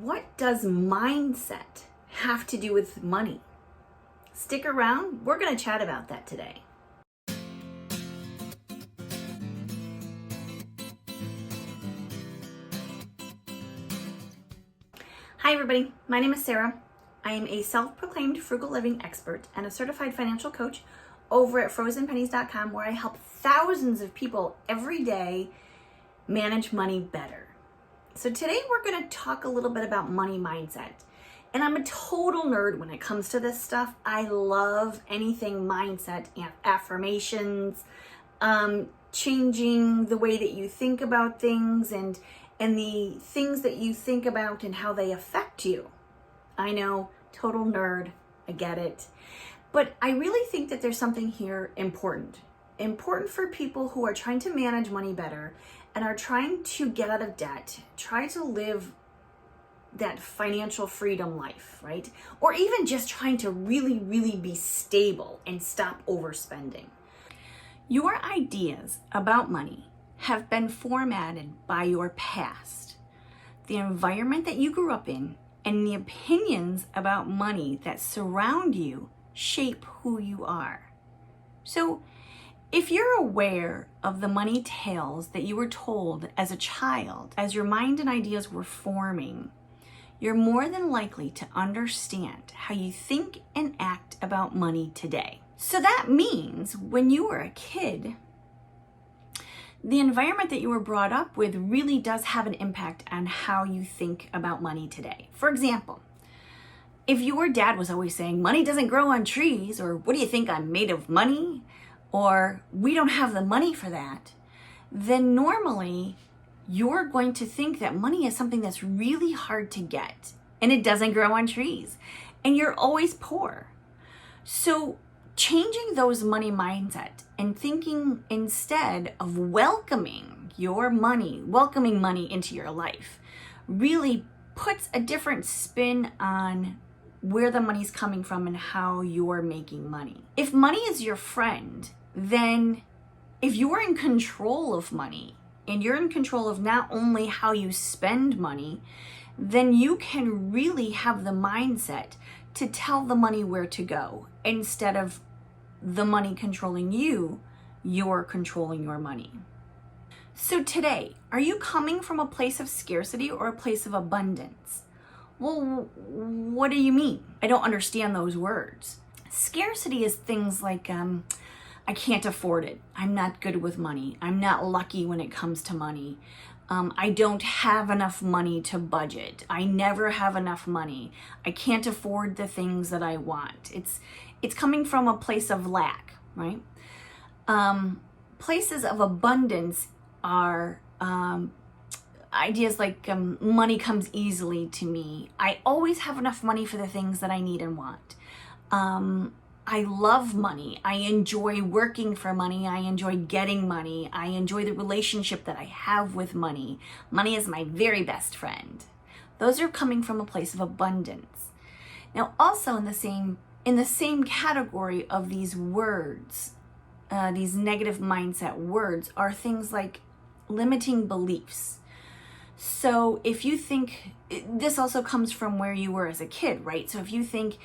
What does mindset have to do with money? Stick around, we're going to chat about that today. Hi everybody, my name is Sarah. I am a self-proclaimed frugal living expert and a certified financial coach over at frozenpennies.com, where I help thousands of people every day manage money better. So today we're going to talk a little bit about money mindset. And I'm a total nerd when it comes to this stuff. I love anything mindset, affirmations, changing the way that you think about things and the things that you think about and how they affect you. I know, total nerd, I get it. But I really think that there's something here important for people who are trying to manage money better and are trying to get out of debt, try to live that financial freedom life, right? Or even just trying to really, really be stable and stop overspending. Your ideas about money have been formatted by your past, the environment that you grew up in, and the opinions about money that surround you shape who you are. So if you're aware of the money tales that you were told as a child, as your mind and ideas were forming, you're more than likely to understand how you think and act about money today. So that means when you were a kid, the environment that you were brought up with really does have an impact on how you think about money today. For example, if your dad was always saying, money doesn't grow on trees, or what do you think, I'm made of money? Or we don't have the money for that, then normally you're going to think that money is something that's really hard to get and it doesn't grow on trees and you're always poor. So changing those money mindset and thinking instead of welcoming money into your life really puts a different spin on where the money's coming from and how you're making money. If money is your friend, then if you're in control of money and you're in control of not only how you spend money, then you can really have the mindset to tell the money where to go. Instead of the money controlling you, you're controlling your money. So today, are you coming from a place of scarcity or a place of abundance? Well, what do you mean? I don't understand those words. Scarcity is things like, I can't afford it. I'm not good with money. I'm not lucky when it comes to money. I don't have enough money to budget. I never have enough money. I can't afford the things that I want. It's coming from a place of lack, right? Places of abundance are ideas like money comes easily to me. I always have enough money for the things that I need and want. I love money. I enjoy working for money. I enjoy getting money. I enjoy the relationship that I have with money. Money is my very best friend. Those are coming from a place of abundance. Now, also in the same category of these words, these negative mindset words, are things like limiting beliefs. So if you think, this also comes from where you were as a kid, right? So if you think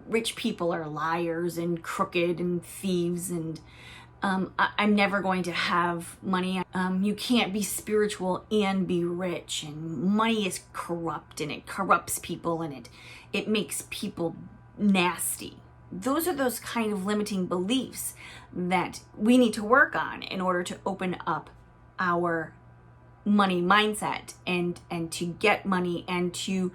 rich people are liars and crooked and thieves and I'm never going to have money, you can't be spiritual and be rich, and money is corrupt and it corrupts people and it makes people nasty. Those are those kind of limiting beliefs that we need to work on in order to open up our money mindset and to get money and to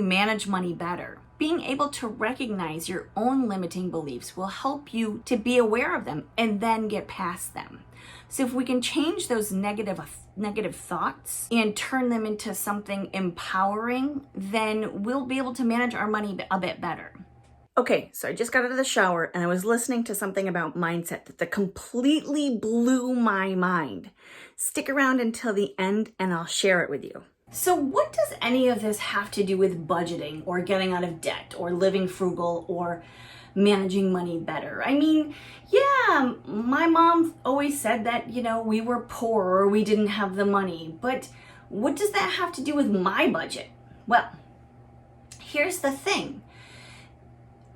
manage money better. Being able to recognize your own limiting beliefs will help you to be aware of them and then get past them. So if we can change those negative thoughts and turn them into something empowering, then we'll be able to manage our money a bit better. Okay, so I just got out of the shower and I was listening to something about mindset that completely blew my mind. Stick around until the end and I'll share it with you. So what does any of this have to do with budgeting or getting out of debt or living frugal or managing money better? I mean, yeah, my mom always said that, we were poor or we didn't have the money, but What does that have to do with my budget? Well, here's the thing.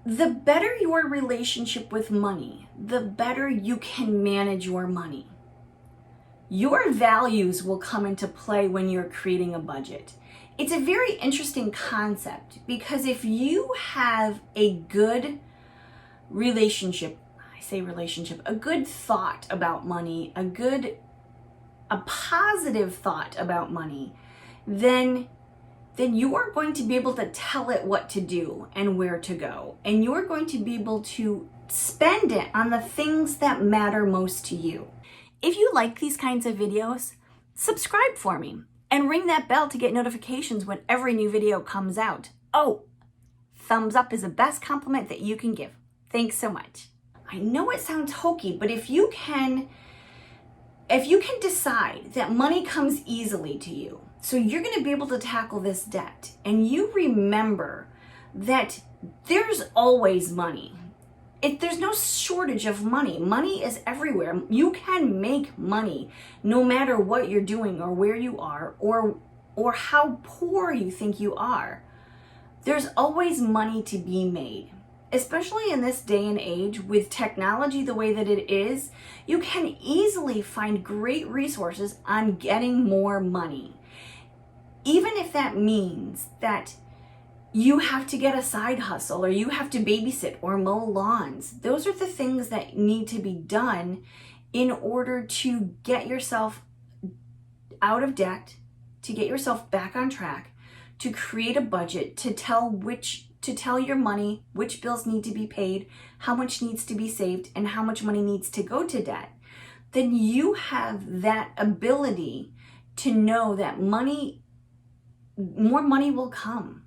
The better your relationship with money, the better you can manage your money. Your values will come into play when you're creating a budget. It's a very interesting concept because if you have a good relationship, a good thought about money, a positive thought about money, then you are going to be able to tell it what to do and where to go. And you're going to be able to spend it on the things that matter most to you. If you like these kinds of videos, subscribe for me and ring that bell to get notifications when every new video comes out. Oh, thumbs up is the best compliment that you can give. Thanks so much. I know it sounds hokey, but if you can decide that money comes easily to you, so you're going to be able to tackle this debt, and you remember that there's always money. There's no shortage of money. Money is everywhere. You can make money no matter what you're doing or where you are or how poor you think you are. There's always money to be made. Especially in this day and age with technology the way that it is, you can easily find great resources on getting more money. Even if that means that you have to get a side hustle or you have to babysit or mow lawns. Those are the things that need to be done in order to get yourself out of debt, to get yourself back on track, to create a budget, to tell your money which bills need to be paid, how much needs to be saved, and how much money needs to go to debt. Then you have that ability to know that more money will come.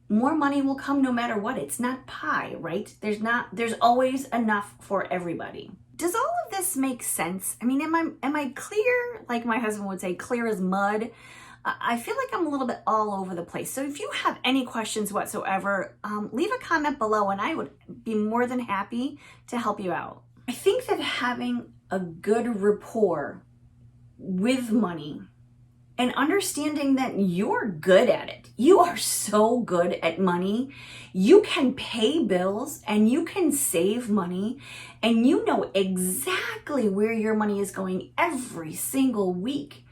More money will come no matter what. It's not pie, right? There's always enough for everybody. Does all of this make sense? I mean, am I clear? Like my husband would say, clear as mud. I feel like I'm a little bit all over the place. So if you have any questions whatsoever, leave a comment below and I would be more than happy to help you out. I think that having a good rapport with money and understanding that you're good at it. You are so good at money. You can pay bills and you can save money and you know exactly where your money is going every single week.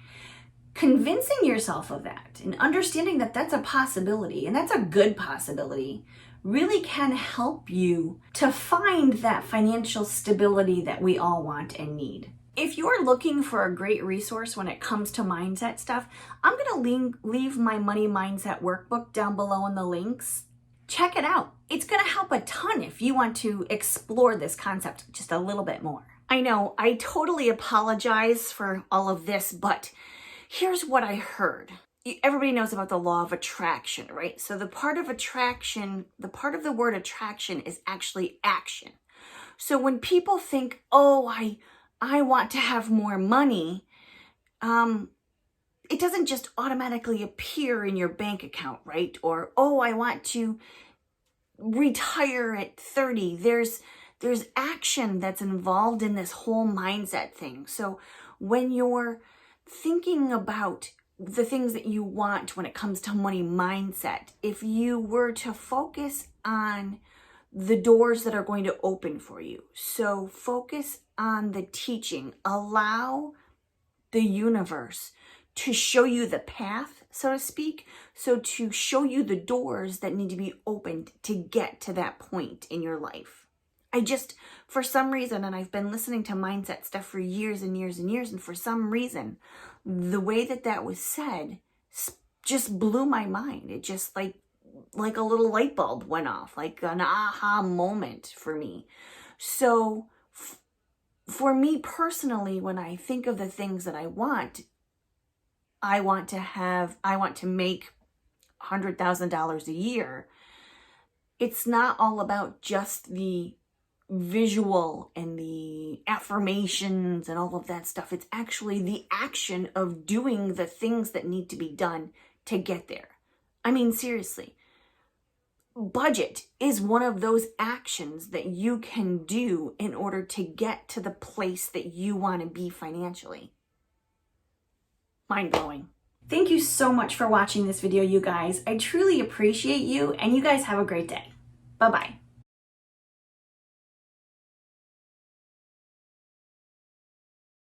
Convincing yourself of that and understanding that that's a possibility and that's a good possibility really can help you to find that financial stability that we all want and need. If you're looking for a great resource when it comes to mindset stuff, I'm going to leave my money mindset workbook down below in the links. Check it out. It's going to help a ton if you want to explore this concept just a little bit more. I know I totally apologize for all of this, but here's what I heard. Everybody knows about the law of attraction, right? So the part of the word attraction is actually action. So when people think, oh, I want to have more money, it doesn't just automatically appear in your bank account, right? Or, oh, I want to retire at 30. There's action that's involved in this whole mindset thing. So when you're thinking about the things that you want when it comes to money mindset, if you were to focus on the doors that are going to open for you, so focus on the teaching, allow the universe to show you the path, so to speak, so to show you the doors that need to be opened to get to that point in your life. For some reason, and I've been listening to mindset stuff for years and years and years, and for some reason, the way that was said just blew my mind. It just like a little light bulb went off, like an aha moment for me. So for me personally, when I think of the things that I want to make $100,000 a year. It's not all about just the visual and the affirmations and all of that stuff. It's actually the action of doing the things that need to be done to get there. I mean, seriously, budget is one of those actions that you can do in order to get to the place that you want to be financially. Mind blowing. Thank you so much for watching this video, you guys. I truly appreciate you, and you guys have a great day. Bye-bye.